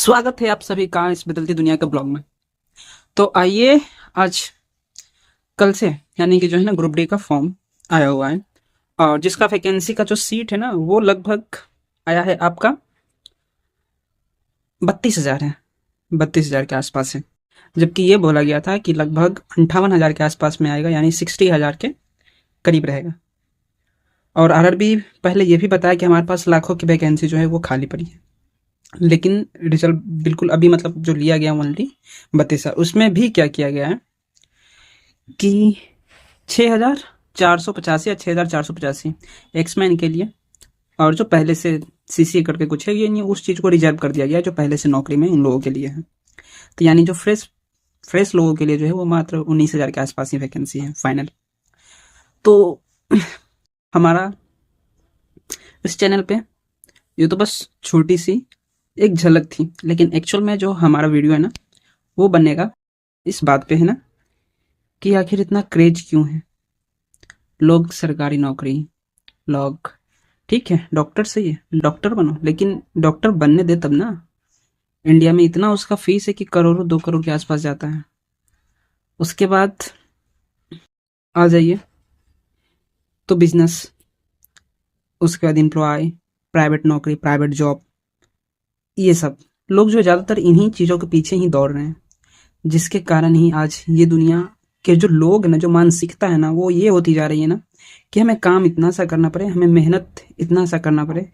स्वागत है आप सभी का इस बदलती दुनिया के ब्लॉग में। तो आइए, आज कल से यानी कि जो है ना ग्रुप डी का फॉर्म आया हुआ है और जिसका वैकेंसी का जो सीट है ना वो लगभग आया है आपका 32,000 है। 32,000 के आसपास है, जबकि ये बोला गया था कि लगभग 58,000 के आसपास में आएगा, यानी 60,000 के करीब रहेगा। और आरआरबी पहले ये भी बताया कि हमारे पास लाखों की वैकेंसी जो है वो खाली पड़ी है, लेकिन रिजल्ट बिल्कुल अभी मतलब जो लिया गया ओनली 32,000, उसमें भी क्या किया गया है कि 6,485 या 6,485 एक्समैन के लिए, और जो पहले से सीसी करके कुछ है ये नहीं, उस चीज़ को रिजर्व कर दिया गया है जो पहले से नौकरी में उन लोगों के लिए है। तो यानी जो फ्रेश लोगों के लिए जो है वो मात्र 19,000 के आसपास ही वैकेंसी है फाइनल। तो हमारा इस चैनल पे ये तो बस छोटी सी एक झलक थी, लेकिन एक्चुअल में जो हमारा वीडियो है ना वो बनेगा इस बात पे है ना कि आखिर इतना क्रेज क्यों है। लोग सरकारी नौकरी, लोग ठीक है डॉक्टर सही है डॉक्टर बनो, लेकिन डॉक्टर बनने दे तब ना। इंडिया में इतना उसका फीस है कि करोड़ों 2 करोड़ के आसपास जाता है। उसके बाद आ जाइए तो बिजनेस, उसके बाद एम्प्लॉय, प्राइवेट नौकरी, प्राइवेट जॉब, ये सब लोग जो ज़्यादातर इन्हीं चीज़ों के पीछे ही दौड़ रहे हैं, जिसके कारण ही आज ये दुनिया के जो लोग ना, जो मानसिकता है ना, वो ये होती जा रही है ना कि हमें काम इतना सा करना पड़े, हमें मेहनत इतना सा करना पड़े,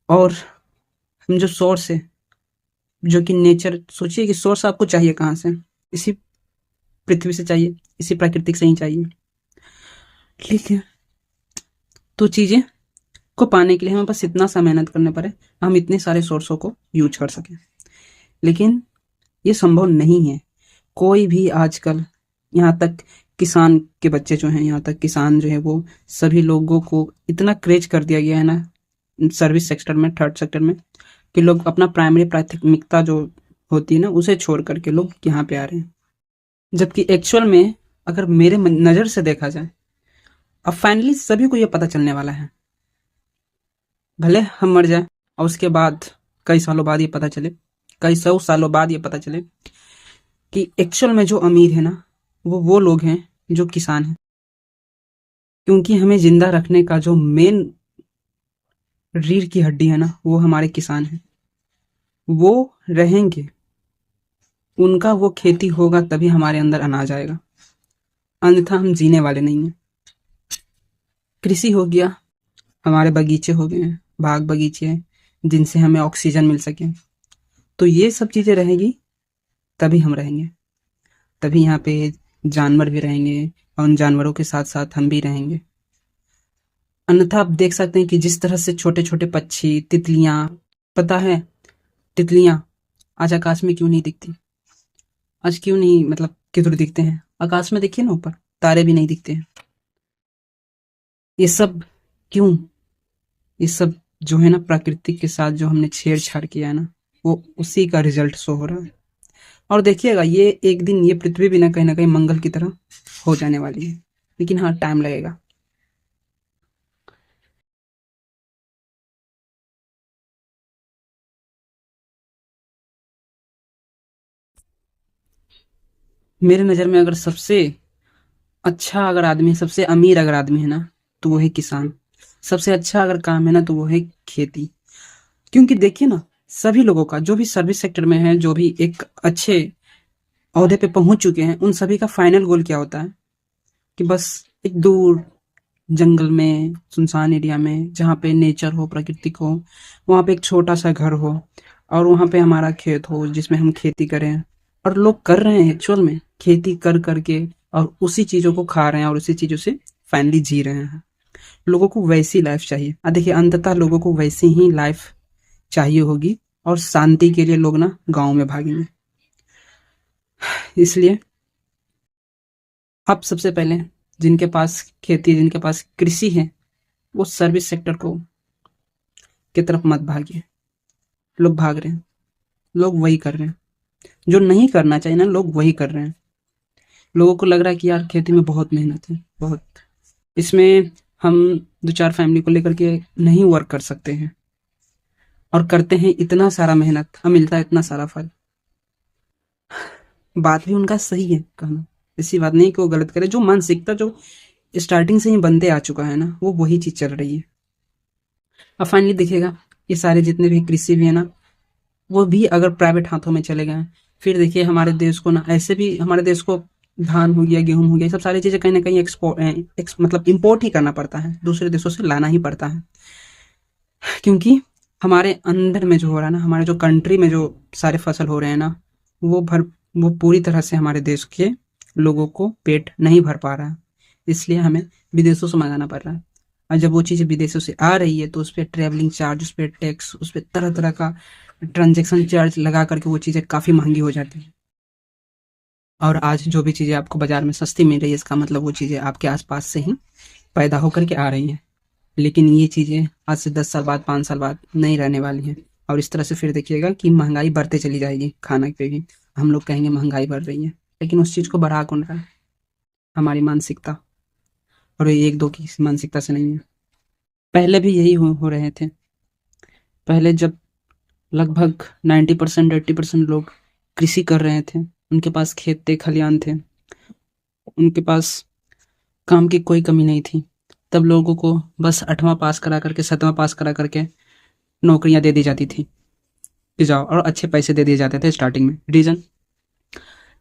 और हम जो सोर्स है, जो कि नेचर, सोचिए कि सोर्स आपको चाहिए कहाँ से, इसी पृथ्वी से चाहिए, इसी प्राकृतिक से ही चाहिए। ठीक है, तो चीज़ें को पाने के लिए हमें बस इतना सा मेहनत करने पड़े, हम इतने सारे सोर्सों को यूज कर सकें, लेकिन ये संभव नहीं है। कोई भी आजकल, यहाँ तक किसान के बच्चे जो हैं, यहाँ तक किसान जो है वो सभी लोगों को इतना क्रेज कर दिया गया है ना सर्विस सेक्टर में, थर्ड सेक्टर में, कि लोग अपना प्राइमरी प्राथमिकता जो होती है ना उसे छोड़ करके लोग यहाँ पे आ रहे हैं। जबकि एक्चुअल में अगर मेरे नज़र से देखा जाए, अब फाइनली सभी को ये पता चलने वाला है, भले हम मर जाए और उसके बाद कई सालों बाद ये पता चले, कई 100 सालों बाद ये पता चले कि एक्चुअल में जो अमीर है ना वो लोग हैं जो किसान हैं। क्योंकि हमें जिंदा रखने का जो मेन रीढ़ की हड्डी है ना वो हमारे किसान हैं। वो रहेंगे, उनका वो खेती होगा तभी हमारे अंदर अनाज आएगा, अन्यथा हम जीने वाले नहीं हैं। कृषि हो गया, हमारे बगीचे हो गए हैं, बाग बगीचे, जिनसे हमें ऑक्सीजन मिल सके। तो ये सब चीज़ें रहेगी तभी हम रहेंगे, तभी यहाँ पे जानवर भी रहेंगे और उन जानवरों के साथ साथ हम भी रहेंगे। अन्यथा आप देख सकते हैं कि जिस तरह से छोटे छोटे पक्षी, तितलियां, पता है तितलियां आज आकाश में क्यों नहीं दिखती? आज क्यों नहीं, मतलब किधर दिखते हैं? आकाश में देखिए ना, ऊपर तारे भी नहीं दिखते हैं। ये सब क्यों? ये सब जो है ना प्राकृतिक के साथ जो हमने छेड़छाड़ किया है ना, वो उसी का रिजल्ट शो हो रहा है। और देखिएगा ये एक दिन ये पृथ्वी भी ना कहीं मंगल की तरह हो जाने वाली है, लेकिन हाँ टाइम लगेगा। मेरे नज़र में अगर सबसे अच्छा अगर आदमी, सबसे अमीर अगर आदमी है ना तो वो है किसान। सबसे अच्छा अगर काम है ना तो वो है खेती। क्योंकि देखिए ना, सभी लोगों का जो भी सर्विस सेक्टर में है, जो भी एक अच्छे ओहदे पे पहुंच चुके हैं, उन सभी का फाइनल गोल क्या होता है कि बस एक दूर जंगल में, सुनसान एरिया में, जहाँ पे नेचर हो, प्राकृतिक हो, वहाँ पे एक छोटा सा घर हो और वहाँ पे हमारा खेत हो जिसमें हम खेती करें। और लोग कर रहे हैं एक्चुअल में खेती कर करके, और उसी चीज़ों को खा रहे हैं और उसी चीज़ों से फाइनली जी रहे हैं। लोगों को वैसी लाइफ चाहिए। देखिए अंततः लोगों को वैसी ही लाइफ चाहिए होगी, और शांति के लिए लोग ना गाँव में भागेंगे। इसलिए आप सबसे पहले, जिनके पास खेती, जिनके पास कृषि है, वो सर्विस सेक्टर को की तरफ मत भागिए। लोग भाग रहे हैं, लोग वही कर रहे हैं जो नहीं करना चाहिए ना, लोग वही कर रहे हैं। लोगों को लग रहा है कि यार खेती में बहुत मेहनत है, बहुत, इसमें हम 2-4 फैमिली को लेकर के नहीं वर्क कर सकते हैं। और करते हैं इतना सारा मेहनत, और मिलता है इतना सारा फल। बात भी उनका सही है कहना, ऐसी बात नहीं कि वो गलत करे। जो मानसिकता जो स्टार्टिंग से ही बनते आ चुका है ना, वो वही चीज चल रही है। अब फाइनली देखिएगा, ये सारे जितने भी कृषि भी है ना, वो भी अगर प्राइवेट हाथों में चले गए, फिर देखिए हमारे देश को ना, ऐसे भी हमारे देश को धान हो गया, गेहूं हो गया, ये सब सारी चीजें कहीं ना कहीं एक्सपोर्ट मतलब इम्पोर्ट ही करना पड़ता है, दूसरे देशों से लाना ही पड़ता है। क्योंकि हमारे अंदर में जो हो रहा है ना, हमारे जो कंट्री में जो सारे फसल हो रहे हैं ना, वो भर वो पूरी तरह से हमारे देश के लोगों को पेट नहीं भर पा रहा है, इसलिए हमें विदेशों से मंगाना पड़ रहा है। और जब वो चीज़ें विदेशों से आ रही है, तो उस पर ट्रैवलिंग चार्ज, उस पर टैक्स, उस पर तरह तरह का ट्रांजेक्शन चार्ज लगा करके वो चीज़ें काफ़ी महंगी हो जाती हैं। और आज जो भी चीज़ें आपको बाजार में सस्ती मिल रही है, इसका मतलब वो चीज़ें आपके आसपास से ही पैदा होकर के आ रही हैं। लेकिन ये चीज़ें आज से 10 साल बाद, 5 साल बाद नहीं रहने वाली हैं, और इस तरह से फिर देखिएगा कि महंगाई बढ़ते चली जाएगी। खाना पे भी हम लोग कहेंगे महंगाई बढ़ रही है, लेकिन उस चीज़ को बढ़ा कौन रहा है? हमारी मानसिकता। और ये एक दो की मानसिकता से नहीं है, पहले भी यही हो रहे थे। पहले जब लगभग 90% 80% लोग कृषि कर रहे थे, उनके पास खेत थे, खलियान थे, उनके पास काम की कोई कमी नहीं थी, तब लोगों को बस 8वां पास करा करके, 7वां पास करा करके नौकरियां दे दी जाती थी कि जाओ, और अच्छे पैसे दे दिए जाते थे स्टार्टिंग में। रीजन,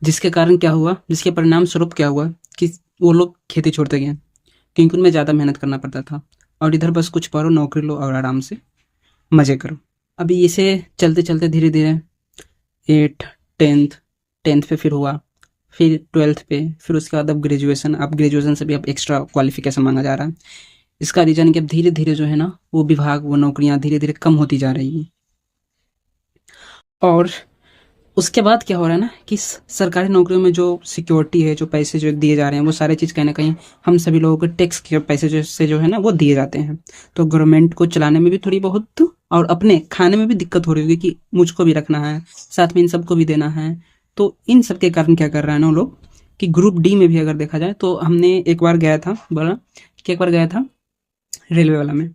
जिसके कारण क्या हुआ, जिसके परिणाम स्वरूप क्या हुआ कि वो लोग खेती छोड़ते गए, क्योंकि उनमें ज़्यादा मेहनत करना पड़ता था। और इधर बस कुछ पढ़ो, नौकरी लो और आराम से मज़े करो। अभी इसे चलते चलते धीरे धीरे 8 टेंथ, टेंथ पे फिर हुआ, फिर 12th पे, फिर उसके बाद अब ग्रेजुएशन। अब ग्रेजुएशन से भी अब एक्स्ट्रा क्वालिफिकेशन मांगा जा रहा है। इसका रीजन कि अब धीरे धीरे जो है ना, वो विभाग, वो नौकरियां धीरे धीरे कम होती जा रही हैं। और उसके बाद क्या हो रहा है ना कि सरकारी नौकरियों में जो सिक्योरिटी है, जो पैसे जो दिए जा रहे हैं, वो सारे चीज़ कहीं ना कहीं हम सभी लोगों को टैक्स के पैसे जो से जो है ना, वो दिए जाते हैं। तो गवर्नमेंट को चलाने में भी थोड़ी बहुत, और अपने खाने में भी दिक्कत हो रही होगी कि मुझको भी रखना है, साथ में इन सबको भी देना है। तो इन सब के कारण क्या कर रहा है ना लोग, कि ग्रुप डी में भी अगर देखा जाए, तो हमने एक बार गया था, बोला कि एक बार गया था रेलवे वाला में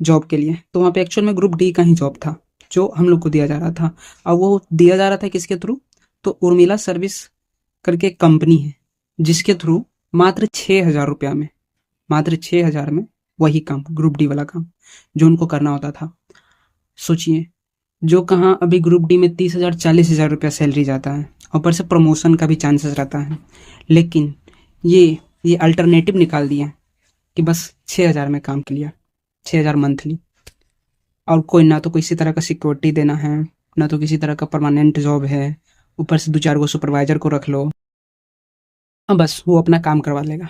जॉब के लिए, तो वहाँ पे एक्चुअल में ग्रुप डी का ही जॉब था जो हम लोग को दिया जा रहा था। और वो दिया जा रहा था किसके थ्रू? तो उर्मिला सर्विस करके एक कंपनी है, जिसके थ्रू मात्र 6,000 रुपया में, मात्र 6,000 में वही काम, ग्रुप डी वाला काम जो उनको करना होता था। सोचिए, जो कहाँ अभी ग्रुप डी में 30,000 40,000 रुपया सैलरी जाता है, ऊपर से प्रमोशन का भी चांसेस रहता है। लेकिन ये अल्टरनेटिव निकाल दिया कि बस 6,000 में काम किया, 6,000 मंथली, और कोई ना तो किसी तरह का सिक्योरिटी देना है, ना तो किसी तरह का परमानेंट जॉब है, ऊपर से 2-4 गो सुपरवाइजर को रख लो, हाँ बस वो अपना काम करवा लेगा,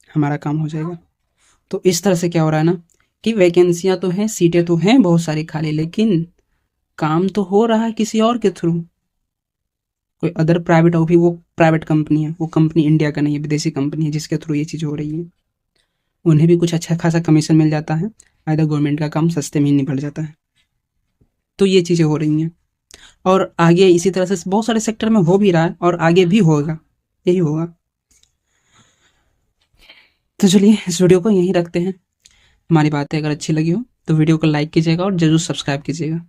हमारा काम हो जाएगा। तो इस तरह से क्या हो रहा है ना, कि वैकेंसियां तो हैं, सीटें तो हैं बहुत सारी खाली, लेकिन काम तो हो रहा है किसी और के थ्रू, कोई अदर प्राइवेट, और भी वो प्राइवेट कंपनी है, वो कंपनी इंडिया का नहीं है, विदेशी कंपनी है, जिसके थ्रू ये चीज़ हो रही है। उन्हें भी कुछ अच्छा खासा कमीशन मिल जाता है, आइदर गवर्नमेंट का काम सस्ते में ही निपट जाता है। तो ये चीज़ें हो रही हैं, और आगे इसी तरह से बहुत सारे सेक्टर में हो भी रहा है, और आगे भी होगा, यही होगा। तो चलिए इस वीडियो को यहीं रखते हैं। हमारी बातें अगर अच्छी लगी हो तो वीडियो को लाइक कीजिएगा, और जरूर सब्सक्राइब कीजिएगा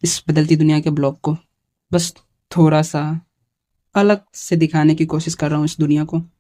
इस बदलती दुनिया के ब्लॉग को। बस थोड़ा सा अलग से दिखाने की कोशिश कर रहा हूँ इस दुनिया को।